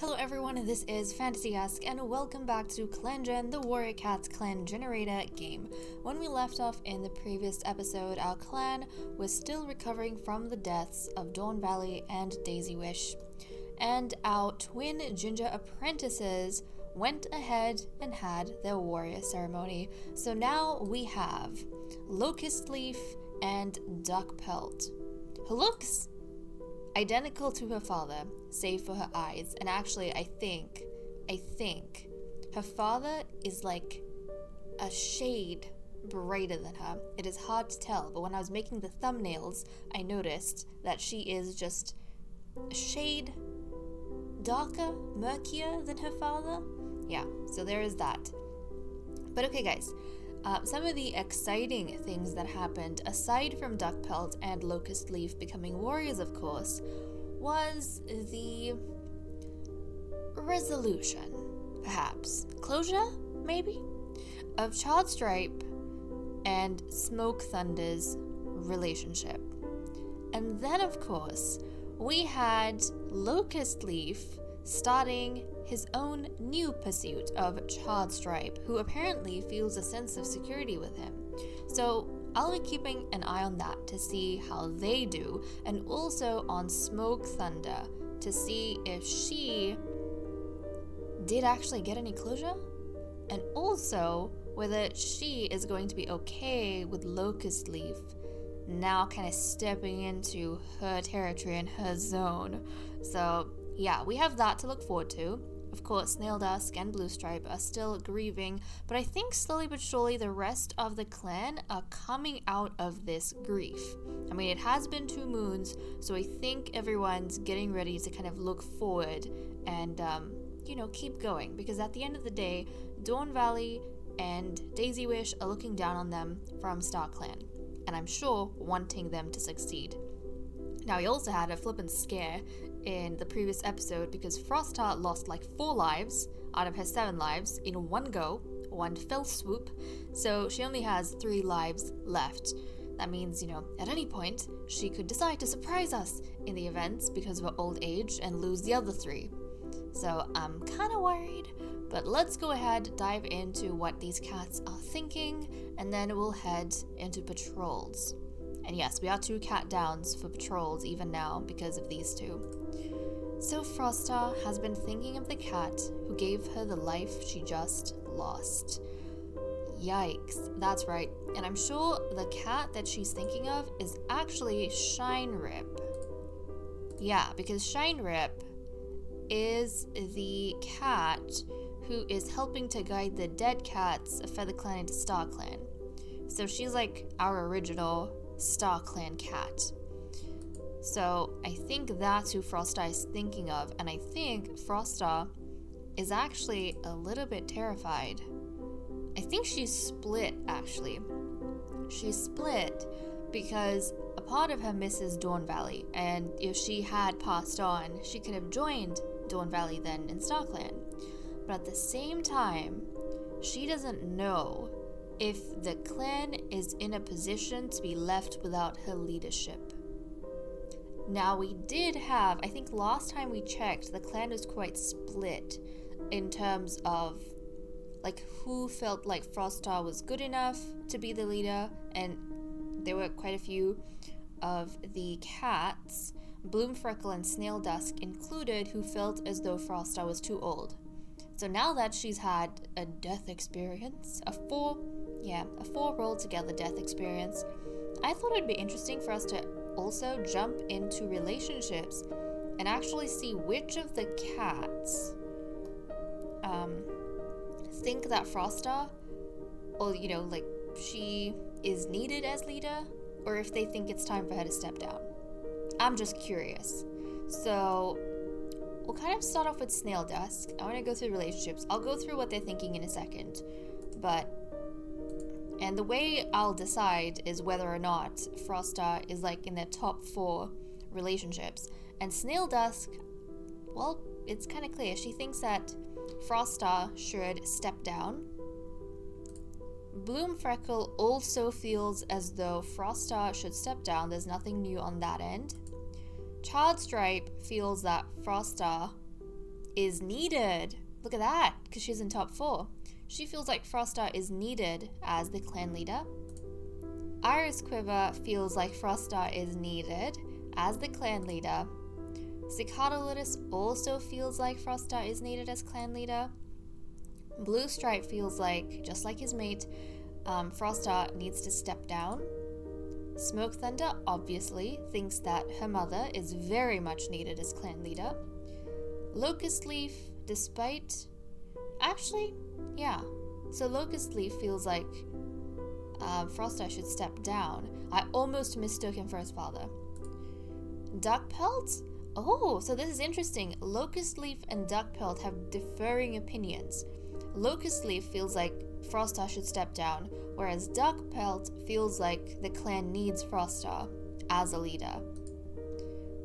Hello everyone, this is Fantasy-esque and welcome back to ClanGen, the Warrior Cats clan generator game. When we left off in the previous episode, our clan was still recovering from the deaths of Dawn Valley and Daisy Wish. And our twin ginger apprentices went ahead and had their warrior ceremony. So now we have Locust Leaf and Duck Pelt, who looks identical to her father, save for her eyes. And actually, I think her father is like a shade brighter than her. It is hard to tell, but when I was making the thumbnails, I noticed that she is just a shade darker, murkier than her father. Yeah, so there is that. But okay, guys. Some of the exciting things that happened, aside from Duck Pelt and Locust Leaf becoming warriors, of course, was the resolution, perhaps, closure, maybe, of Child Stripe and Smoke Thunder's relationship. And then, of course, we had Locust Leaf starting his own new pursuit of Child Stripe, who apparently feels a sense of security with him. So I'll be keeping an eye on that to see how they do, and also on Smoke Thunder to see if she did actually get any closure, and also whether she is going to be okay with Locust Leaf now kind of stepping into her territory and her zone. So yeah, we have that to look forward to. Of course, Snail Dusk and Blue Stripe are still grieving, but I think slowly but surely the rest of the clan are coming out of this grief. I mean, it has been 2 moons, so I think everyone's getting ready to kind of look forward and, keep going. Because at the end of the day, Dawn Valley and Daisy Wish are looking down on them from Star Clan, and I'm sure wanting them to succeed. Now, we also had a flippin' scare in the previous episode because Frosta lost like 4 lives out of her 7 lives in one go, one fell swoop, so she only has 3 lives left. That means, at any point, she could decide to surprise us in the events because of her old age and lose the other 3. So I'm kind of worried, but let's go ahead, dive into what these cats are thinking, and then we'll head into patrols. And yes, we are 2 cat downs for patrols even now because of these 2. So Frosta has been thinking of the cat who gave her the life she just lost. Yikes, that's right. And I'm sure the cat that she's thinking of is actually Shine Rip. Yeah, because Shine Rip is the cat who is helping to guide the dead cats of Feather Clan into Star Clan. So she's like our original Star Clan cat. So I think that's who Frosta is thinking of, and I think Frosta is actually a little bit terrified. I think she's split, actually. She's split because a part of her misses Dawn Valley, and if she had passed on, she could have joined Dawn Valley then in Star Clan. But at the same time, she doesn't know if the clan is in a position to be left without her leadership. Now, we did have, I think last time we checked, the clan was quite split in terms of like who felt like Frosta was good enough to be the leader, and there were quite a few of the cats, Bloomfreckle and Snail Dusk included, who felt as though Frosta was too old. So now that she's had a death experience, a 4 rolled together death experience, I thought it'd be interesting for us to also jump into relationships and actually see which of the cats think that Frosta, or she is needed as leader, or if they think it's time for her to step down. I'm just curious. So we'll kind of start off with Snail Dusk. I want to go through relationships. I'll go through what they're thinking in a second, and the way I'll decide is whether or not Frosta is like in their top 4 relationships. And Snail Dusk, well, it's kind of clear. She thinks that Frosta should step down. Bloomfreckle also feels as though Frosta should step down. There's nothing new on that end. Child Stripe feels that Frosta is needed. Look at that, because she's in top 4. She feels like Frostar is needed as the clan leader. Iris Quiver feels like Frostar is needed as the clan leader. Cicada Lotus also feels like Frostar is needed as clan leader. Blue Stripe feels like, just like his mate, Frostar needs to step down. Smoke Thunder obviously thinks that her mother is very much needed as clan leader. Locust Leaf, despite... Actually, yeah. So Locust Leaf feels like Frostar should step down. I almost mistook him for his father. Duck Pelt? Oh, so this is interesting. Locust Leaf and Duck Pelt have differing opinions. Locust Leaf feels like Frostar should step down, whereas Duck Pelt feels like the clan needs Frostar as a leader.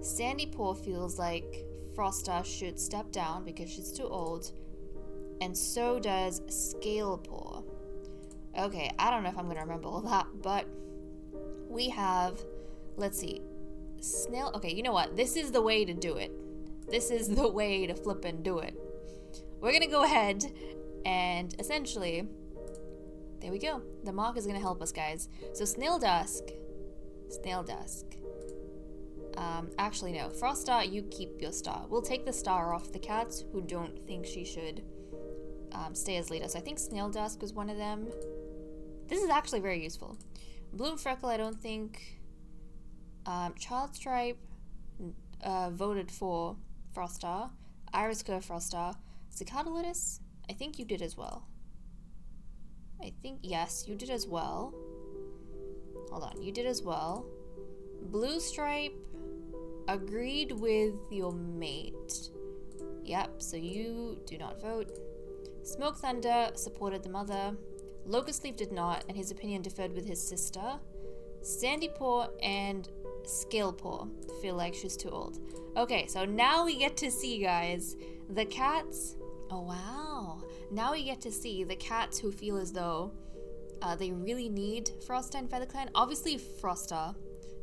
Sandy Paw feels like Frostar should step down because she's too old, and so does Scale Paw. Okay, I don't know if I'm gonna remember all that, but we have, let's see, Snail. Okay, you know what? This is the way to do it. This is the way to flip and do it. We're gonna go ahead and essentially, there we go. The mark is gonna help us, guys. So Snail Dusk. Actually no, Frostar, you keep your star. We'll take the star off the cats who don't think she should stay as leader. So I think Snail Dusk was one of them. This is actually very useful. Bloom Freckle, I don't think. Child Stripe voted for Frostar. Iris Curve Frostar. Cicada Lotus, I think you did as well. I think, yes, you did as well. Hold on, you did as well. Blue Stripe agreed with your mate. Yep, so you do not vote. Smoke Thunder supported the mother. Locust Leaf did not, and his opinion differed with his sister. Sandy Paw and Scale Paw feel like she's too old. Okay, so now we get to see, guys, the cats. Oh, wow. Now we get to see the cats who feel as though they really need Frostar and Feather Clan. Obviously, Frostar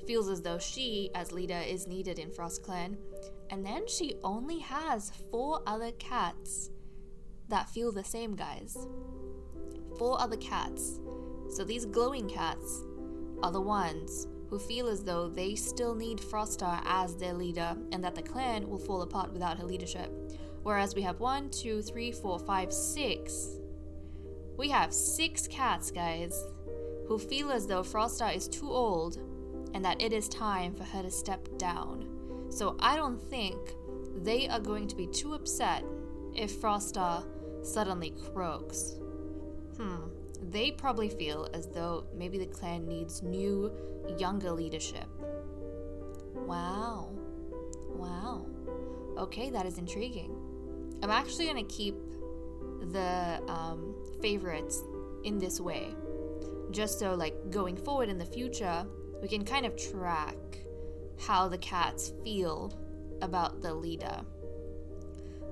feels as though she, as leader, is needed in Frost Clan. And then she only has 4 other cats that feel the same, guys. 4 other cats. So these glowing cats are the ones who feel as though they still need Frostar as their leader and that the clan will fall apart without her leadership. Whereas we have 1, 2, 3, 4, 5, 6. We have 6 cats, guys, who feel as though Frostar is too old and that it is time for her to step down. So I don't think they are going to be too upset if Frostar suddenly croaks. They probably feel as though maybe the clan needs new, younger leadership. Wow. Wow. Okay, that is intriguing. I'm actually going to keep the favorites in this way, just so, like, going forward in the future, we can kind of track how the cats feel about the leader.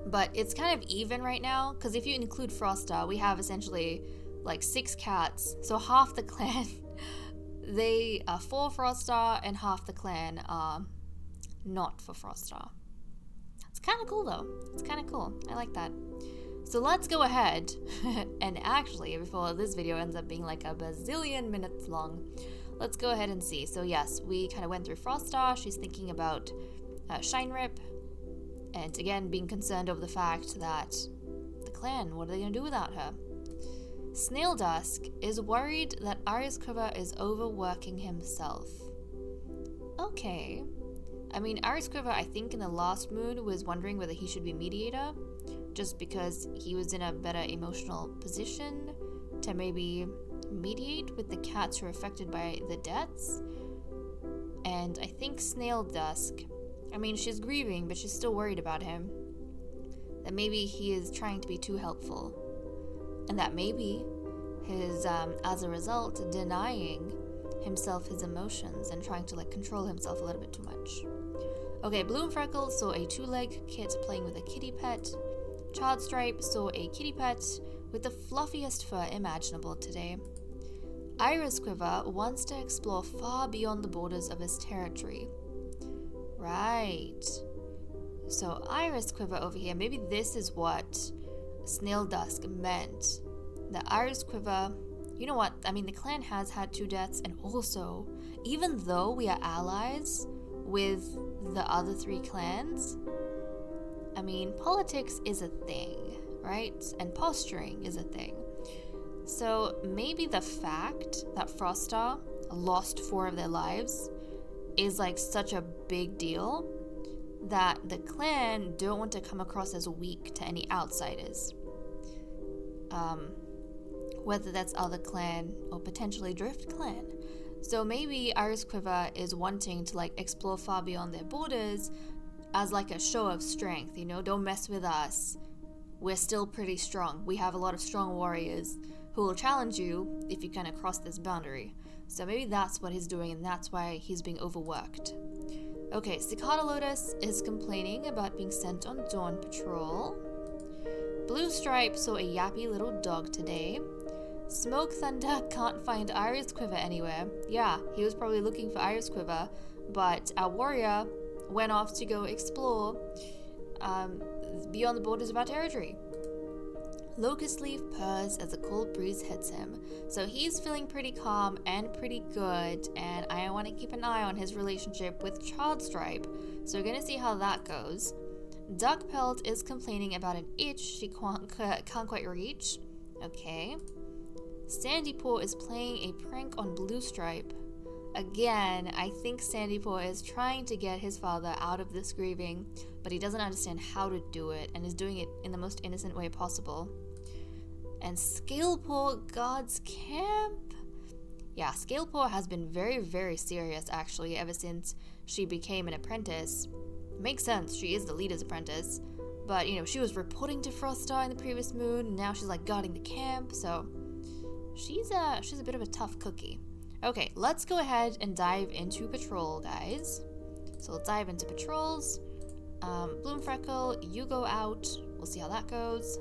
But it's kind of even right now, because if you include Frostar, we have essentially like 6 cats, so half the clan they are for Frostar and half the clan are not for Frostar. It's kind of cool though. It's kind of cool. I like that. So let's go ahead and actually, before this video ends up being like a bazillion minutes long, let's go ahead and see. So yes, we kind of went through Frostar. She's thinking about Shine Rip, and again being concerned over the fact that the clan, what are they going to do without her? Snail Dusk is worried that Iris Quiver is overworking himself. Okay. I mean, Iris Quiver, I think in the last moon, was wondering whether he should be mediator, just because he was in a better emotional position to maybe mediate with the cats who are affected by the deaths. And I think Snail Dusk, I mean, she's grieving, but she's still worried about him. That maybe he is trying to be too helpful. And that maybe his, as a result, denying himself his emotions and trying to, like, control himself a little bit too much. Okay, Bloom Freckle saw a 2-leg kit playing with a kitty pet. Child Stripe saw a kitty pet with the fluffiest fur imaginable today. Iris Quiver wants to explore far beyond the borders of his territory. Right. So Iris Quiver over here, maybe this is what Snail Dusk meant. The Iris Quiver, you know what, I mean the clan has had 2 deaths, and also, even though we are allies with the other 3 clans, I mean politics is a thing, right? And posturing is a thing. So maybe the fact that Frostar lost 4 of their lives is like such a big deal that the clan don't want to come across as weak to any outsiders. Whether that's other clan or potentially Drift clan. So maybe Iris Quiver is wanting to like explore far beyond their borders as like a show of strength, you know, don't mess with us. We're still pretty strong. We have a lot of strong warriors who will challenge you if you kind of cross this boundary. So maybe that's what he's doing, and that's why he's being overworked. Okay, Cicada Lotus is complaining about being sent on dawn patrol. Blue Stripe saw a yappy little dog today. Smoke Thunder can't find Iris Quiver anywhere. Yeah, he was probably looking for Iris Quiver, but our warrior went off to go explore beyond the borders of our territory. Locust Leaf purrs as a cold breeze hits him, so he's feeling pretty calm and pretty good, and I want to keep an eye on his relationship with Childstripe, so we're gonna see how that goes. Duck Pelt is complaining about an itch she can't quite reach. Okay. Sandy Paw is playing a prank on Blue Stripe. Again, I think Sandy Paw is trying to get his father out of this grieving, but he doesn't understand how to do it and is doing it in the most innocent way possible. And Scalepaw guards camp. Yeah, Scalepaw has been very, very serious actually ever since she became an apprentice. Makes sense, she is the leader's apprentice, but you know, she was reporting to Frostar in the previous moon, and now she's like guarding the camp, so she's a bit of a tough cookie. Okay, let's go ahead and dive into patrol, guys. So let's dive into patrols. Bloomfreckle, you go out. We'll see how that goes.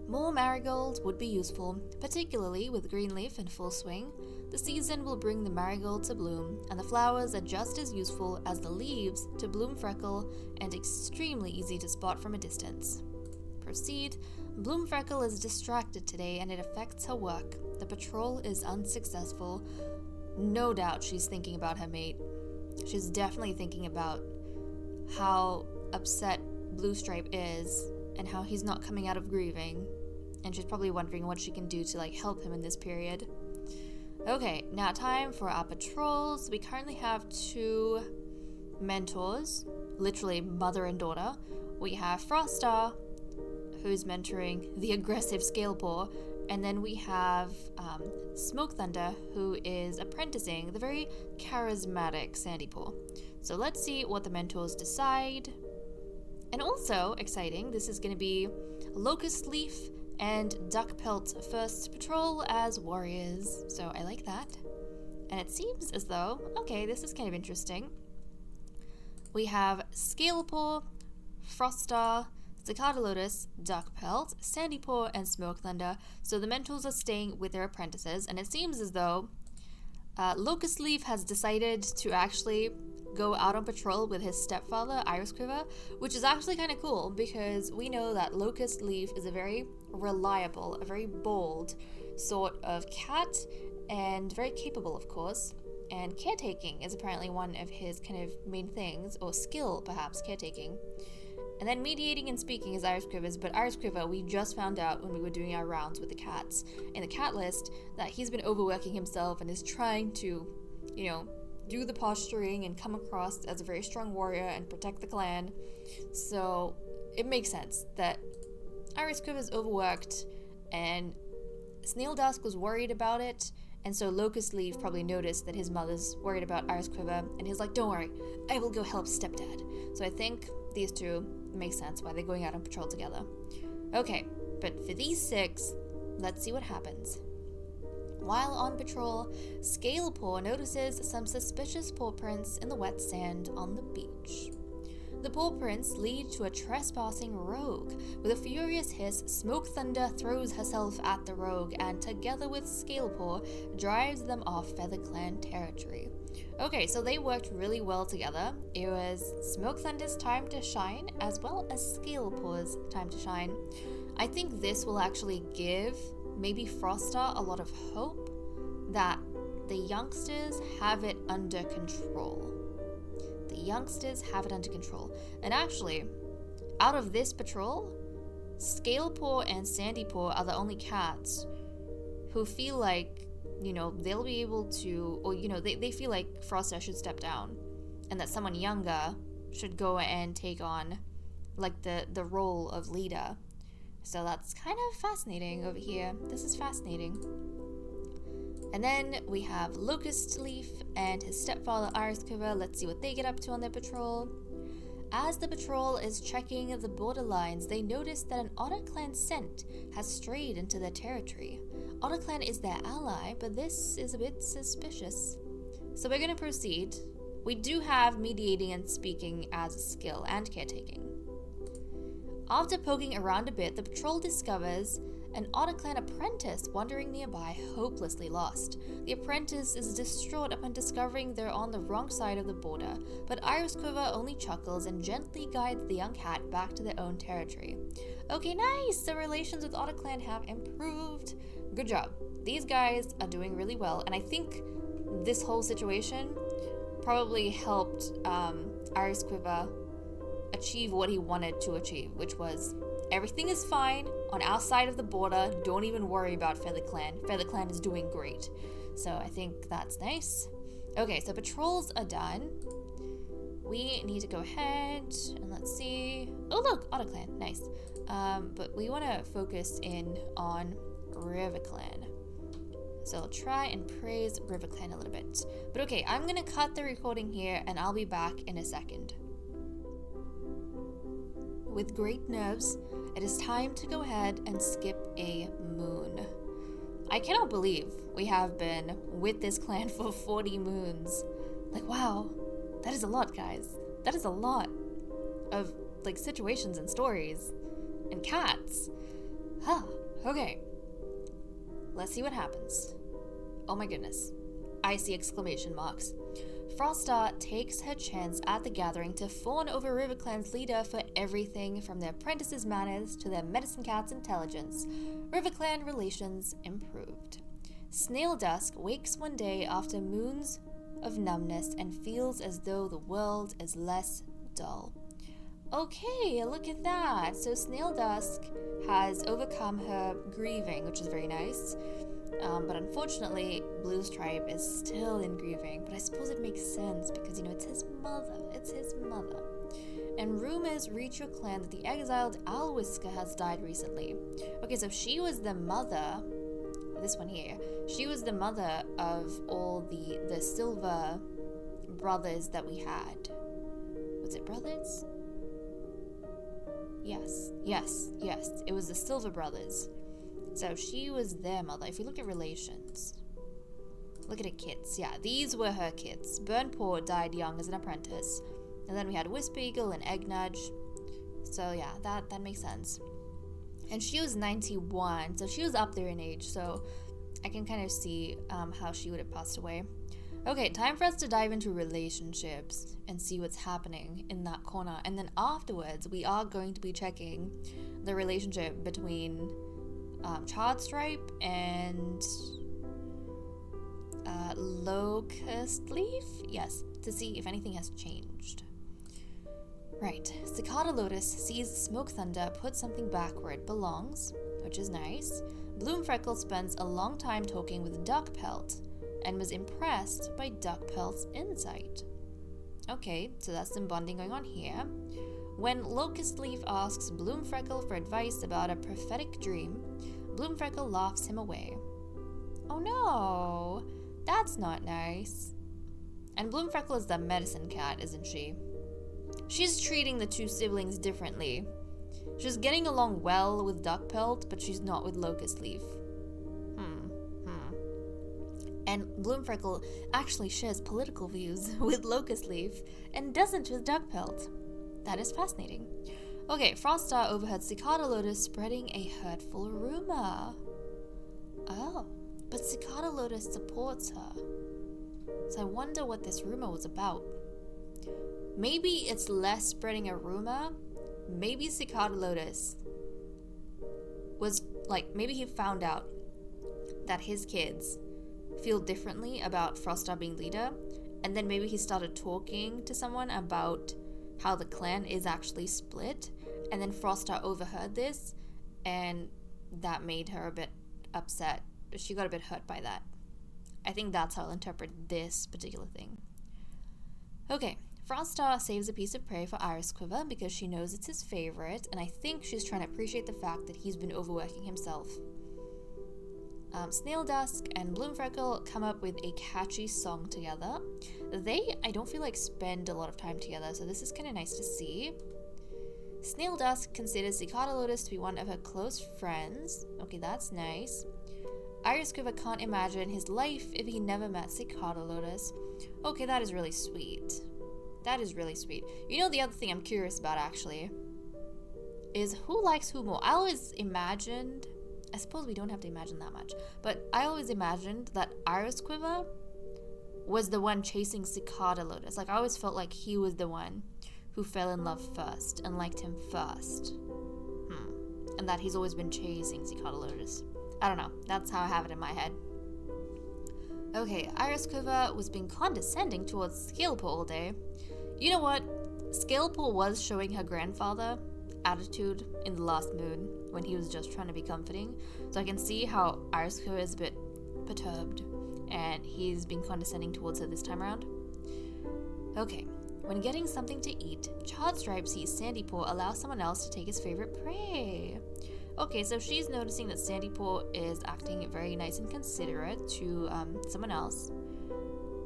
More marigolds would be useful, particularly with Greenleaf in full swing. The season will bring the marigold to bloom, and the flowers are just as useful as the leaves to Bloomfreckle and extremely easy to spot from a distance. Proceed. Bloomfreckle is distracted today and it affects her work. The patrol is unsuccessful. No doubt she's thinking about her mate. She's definitely thinking about how upset Blue Stripe is and how he's not coming out of grieving. And she's probably wondering what she can do to like help him in this period. Okay, now time for our patrols. We currently have 2 mentors, literally mother and daughter. We have Frostar, who's mentoring the aggressive Scalepaw, and then we have Smoke Thunder, who is apprenticing the very charismatic Sandypaw. So let's see what the mentors decide. And also, exciting, this is going to be Locust Leaf and Duck Pelt first patrol as warriors, so I like that. And it seems as though, okay, this is kind of interesting. We have Scalepaw, Frostar, Cicada Lotus, Duck Pelt, Sandypaw, and Smoke Thunder. So the mentors are staying with their apprentices, and it seems as though Locust Leaf has decided to actually go out on patrol with his stepfather, Iris Quiver, which is actually kind of cool because we know that Locust Leaf is a very reliable, a very bold sort of cat, and very capable, of course. And caretaking is apparently one of his kind of main things, or skill perhaps, caretaking. And then mediating and speaking is Iris Quiver's, but Iris Quiver, we just found out when we were doing our rounds with the cats in the cat list that he's been overworking himself and is trying to, you know, do the posturing and come across as a very strong warrior and protect the clan. So it makes sense that Iris Quiver's overworked and Snail Dusk was worried about it, and so Locust Leaf probably noticed that his mother's worried about Iris Quiver, and he's like, don't worry, I will go help stepdad. So I think these two make sense why they're going out on patrol together. Okay, but for these 6, let's see what happens. While on patrol, Scalepaw notices some suspicious paw prints in the wet sand on the beach. The paw prints lead to a trespassing rogue. With a furious hiss, Smoke Thunder throws herself at the rogue and, together with Scalepaw, drives them off Feather Clan territory. Okay, so they worked really well together. It was Smoke Thunder's time to shine, as well as Scalepaws' time to shine. I think this will actually give maybe Froster a lot of hope that the youngsters have it under control. The youngsters have it under control. And actually, out of this patrol, Scalepaw and Sandypaw are the only cats who feel like, you know, they'll be able to, or, you know, they feel like Froster should step down and that someone younger should go and take on, like, the role of leader. So that's kind of fascinating over here. This is fascinating. And then we have Locust Leaf and his stepfather Iris Quiver. Let's see what they get up to on their patrol. As the patrol is checking the borderlines, they notice that an Otter Clan scent has strayed into their territory. Otter Clan is their ally, but this is a bit suspicious. So we're going to proceed. We do have mediating and speaking as a skill, and caretaking. After poking around a bit, the patrol discovers an Otter Clan apprentice wandering nearby, hopelessly lost. The apprentice is distraught upon discovering they're on the wrong side of the border, but Iris Quiver only chuckles and gently guides the young cat back to their own territory. Okay, nice! The relations with Otter Clan have improved. Good job. These guys are doing really well, and I think this whole situation probably helped Iris Quiver achieve what he wanted to achieve, which was everything is fine on our side of the border. Don't even worry about Feather Clan. Feather Clan is doing great. So I think that's nice. Okay, so patrols are done. We need to go ahead and let's see. Oh look, Otter Clan, nice. But we want to focus in on River Clan. So I'll try and praise River Clan a little bit. But okay, I'm gonna cut the recording here and I'll be back in a second. With great nerves, it is time to go ahead and skip a moon. I cannot believe we have been with this clan for 40 moons. Like, wow, that is a lot, guys. That is a lot of, like, situations and stories and cats. Huh, okay. Let's see what happens. Oh my goodness. I see exclamation marks. Froster takes her chance at the gathering to fawn over River Clan's leader for everything from their apprentices' manners to their medicine cat's intelligence. River Clan relations improved. Snail Dusk wakes one day after moons of numbness and feels as though the world is less dull. Okay, look at that. So Snail Dusk has overcome her grieving, which is very nice. But unfortunately, Blue Stripe is still in grieving. But I suppose it makes sense because, you know, it's his mother. It's his mother. And rumors reach your clan that the exiled Owl Whisker has died recently. Okay, so she was the mother, this one here, she was the mother of all the silver brothers that we had. Was it brothers? Yes. It was the Silver Brothers. So she was their mother. If you look at relations, look at her kids. Yeah, these were her kids. Burnpaw died young as an apprentice. And then we had Whisper Eagle and Egg Nudge. So yeah, that makes sense. And she was 91, so she was up there in age. So I can kind of see how she would have passed away. Okay, time for us to dive into relationships and see what's happening in that corner. And then afterwards, we are going to be checking the relationship between Charred Stripe and Locust Leaf? Yes, to see if anything has changed. Right, Cicada Lotus sees Smoke Thunder put something back where it belongs, which is nice. Bloom Freckle spends a long time talking with Duck Pelt and was impressed by Duck Pelt's insight. Okay, so that's some bonding going on here. When Locust Leaf asks Bloom Freckle for advice about a prophetic dream, Bloom Freckle laughs him away. Oh no, that's not nice. And Bloom Freckle is the medicine cat, isn't she? She's treating the two siblings differently. She's getting along well with Duck Pelt, but she's not with Locust Leaf. And Bloom Freckle actually shares political views with Locust Leaf and doesn't with Duck Pelt. That is fascinating. Okay, Froststar overheard Cicada Lotus spreading a hurtful rumor. Oh, but Cicada Lotus supports her. So I wonder what this rumor was about. Maybe it's less spreading a rumor. Maybe Cicada Lotus was like, maybe he found out that his kids feel differently about Frostar being leader, and then maybe he started talking to someone about how the clan is actually split, and then Frostar overheard this, and that made her a bit upset. She got a bit hurt by that. I think that's how I'll interpret this particular thing. Okay, Frostar saves a piece of prey for Iris Quiver because she knows it's his favorite, and I think she's trying to appreciate the fact that he's been overworking himself. Snail Dusk and Bloomfreckle come up with a catchy song together. They, I don't feel like, spend a lot of time together, so this is kind of nice to see. Snail Dusk considers Cicada Lotus to be one of her close friends. Okay, that's nice. Iris Quiver can't imagine his life if he never met Cicada Lotus. Okay, that is really sweet. That is really sweet. You know, the other thing I'm curious about, actually, is who likes who more. I always imagined, I suppose we don't have to imagine that much, but I always imagined that Iris Quiver was the one chasing Cicada Lotus. Like, I always felt like he was the one who fell in love first and liked him first. And that he's always been chasing Cicada Lotus. I don't know. That's how I have it in my head. Okay, Iris Quiver was being condescending towards Scalepaw all day. You know what? Scalepaw was showing her grandfather attitude in the last moon when he was just trying to be comforting. So I can see how Iris Quiver is a bit perturbed and he's being condescending towards her this time around. Okay, when getting something to eat, Charred Stripe sees Sandypaw allow someone else to take his favorite prey. Okay, so she's noticing that Sandypaw is acting very nice and considerate to someone else.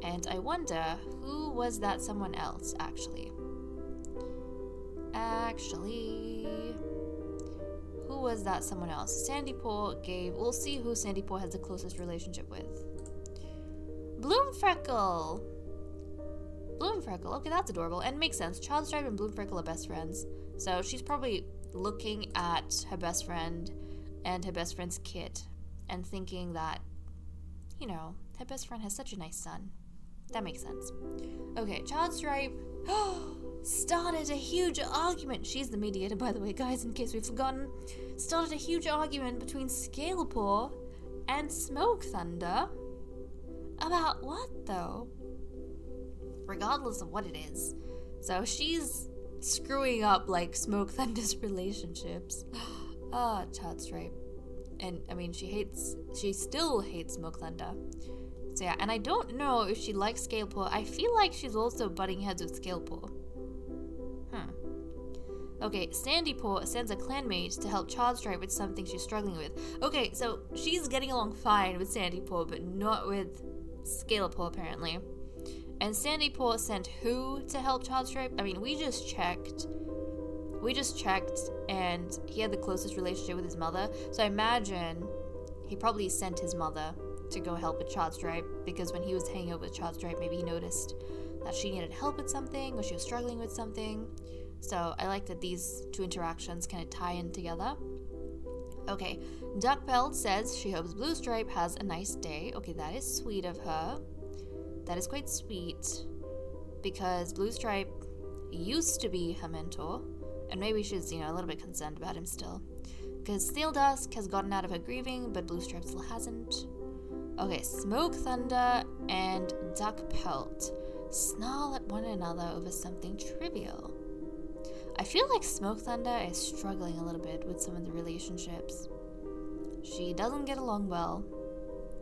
And I wonder, who was that someone else, actually? Who was that someone else? Sandypaw gave... We'll see who Sandypaw has the closest relationship with. Bloomfreckle! Bloomfreckle, okay, that's adorable. And makes sense. Charred Stripe and Bloomfreckle are best friends. So she's probably looking at her best friend and her best friend's kid and thinking that, you know, her best friend has such a nice son. That makes sense. Okay, Charred Stripe started a huge argument. She's the mediator, by the way, guys, in case we've forgotten. Started a huge argument between Scalepaw and Smoke Thunder. About what, though? Regardless of what it is. So she's screwing up, like, Smoke Thunder's relationships. Charred Stripe. And, I mean, she still hates Smoke Thunder. So yeah, and I don't know if she likes Scalepaw. I feel like she's also butting heads with Scalepaw. Okay, Sandypaw sends a clanmate to help Charred Stripe with something she's struggling with. Okay, so she's getting along fine with Sandypaw, but not with Scalepaw, apparently. And Sandypaw sent who to help Charred Stripe? I mean, we just checked, and he had the closest relationship with his mother. So I imagine he probably sent his mother to go help with Charred Stripe, because when he was hanging out with Charred Stripe, maybe he noticed that she needed help with something, or she was struggling with something. So I like that these two interactions kind of tie in together. Okay, Duckpelt says she hopes Blue Stripe has a nice day. Okay, that is sweet of her. That is quite sweet, because Blue Stripe used to be her mentor, and maybe she's, you know, a little bit concerned about him still. Because Snail Dusk has gotten out of her grieving, but Blue Stripe still hasn't. Okay, Smoke Thunder and Duckpelt snarl at one another over something trivial. I feel like Smoke Thunder is struggling a little bit with some of the relationships. She doesn't get along well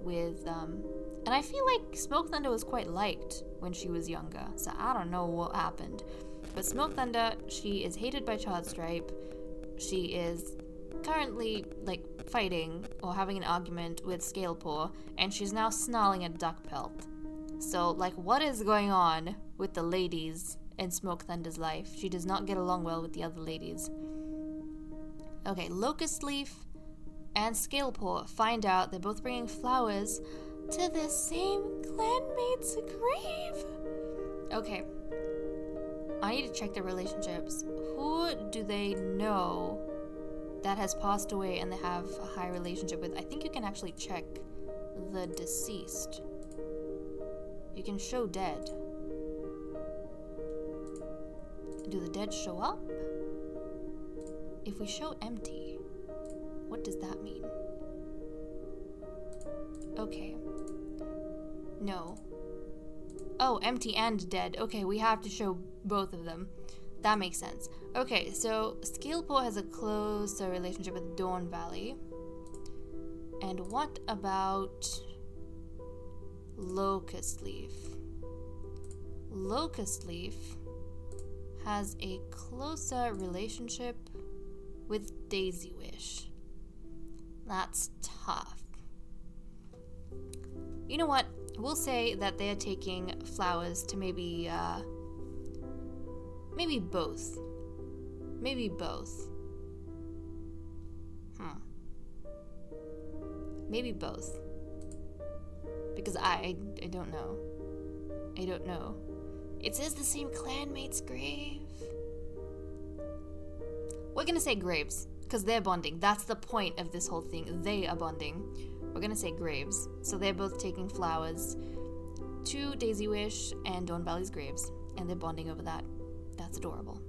with, and I feel like Smoke Thunder was quite liked when she was younger, so I don't know what happened. But Smoke Thunder, she is hated by Charred Stripe. She is currently, like, fighting or having an argument with Scalepaw, and she's now snarling at Duckpelt. So, like, what is going on with the ladies in Smoke Thunder's life? She does not get along well with the other ladies. Okay, Locust Leaf and Scalepaw find out they're both bringing flowers to the same clanmate's grave. Okay, I need to check their relationships. Who do they know that has passed away and they have a high relationship with? I think you can actually check the deceased. You can show dead. Do the dead show up? If we show empty, what does that mean? Okay. No. Oh, empty and dead. Okay, we have to show both of them. That makes sense. Okay, so Scaleport has a closer relationship with Dawn Valley. And what about Locust Leaf? Locust Leaf has a closer relationship with Daisy Wish. That's tough. You know what? We'll say that they're taking flowers to maybe both. Maybe both. Maybe both. Because I don't know. I don't know. It says the same clanmate's grave. We're gonna say graves, because they're bonding. That's the point of this whole thing. They are bonding. We're gonna say graves. So they're both taking flowers to Daisy Wish and Dawn Valley's graves, and they're bonding over that. That's adorable.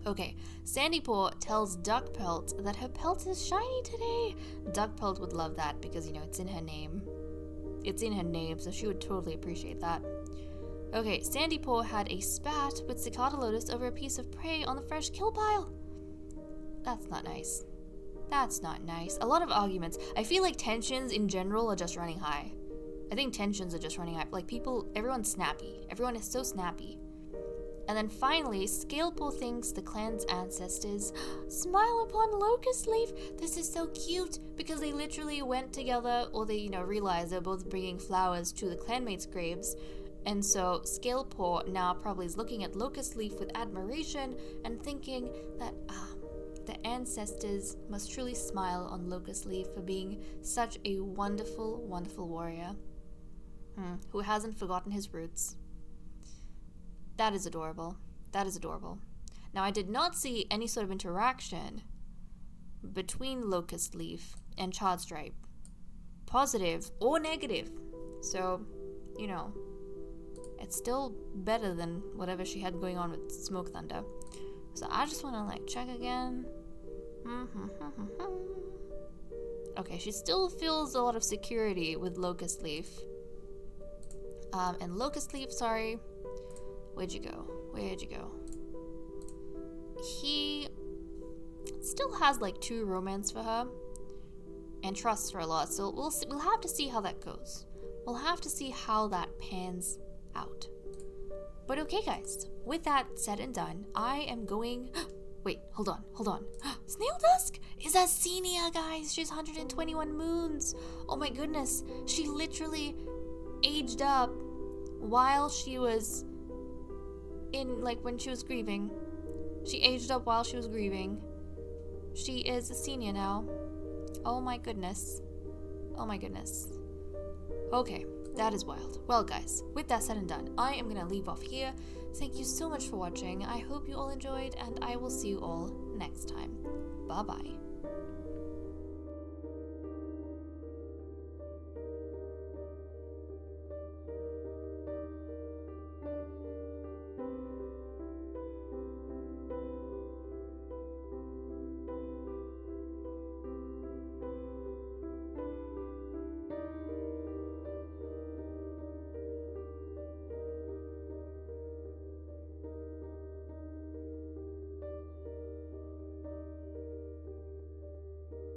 Okay, Sandypaw tells Duckpelt that her pelt is shiny today. Duckpelt would love that because, you know, it's in her name. It's in her name, so she would totally appreciate that. Okay, Sandypaw had a spat with Cicada Lotus over a piece of prey on the fresh kill pile. That's not nice. That's not nice. A lot of arguments. I feel like tensions in general are just running high. I think tensions are just running high. Like everyone's snappy. Everyone is so snappy. And then finally, Scalepool thinks the clan's ancestors smile upon Locust Leaf. This is so cute because they literally went together, or they, realized they're both bringing flowers to the clanmates' graves. And so Scalepaw now probably is looking at Locust Leaf with admiration and thinking that the ancestors must truly smile on Locust Leaf for being such a wonderful, wonderful warrior who hasn't forgotten his roots. That is adorable. That is adorable. Now, I did not see any sort of interaction between Locust Leaf and Charred Stripe, positive or negative. So, it's still better than whatever she had going on with Smoke Thunder. So I just want to check again. Okay, she still feels a lot of security with Locust Leaf. And Locust Leaf, sorry. Where'd you go? Where'd you go? He still has 2 romance for her and trusts her a lot. So we'll have to see how that goes. We'll have to see how that pans out. But okay, guys, with that said and done, I am going... Wait, hold on. Snail Dusk is a senior, guys. She's 121 moons. Oh my goodness. She literally aged up while she was when she was grieving. She aged up while she was grieving. She is a senior now. Oh my goodness. Oh my goodness. Okay, that is wild. Well, guys, with that said and done, I am gonna leave off here. Thank you so much for watching. I hope you all enjoyed, and I will see you all next time. Bye-bye.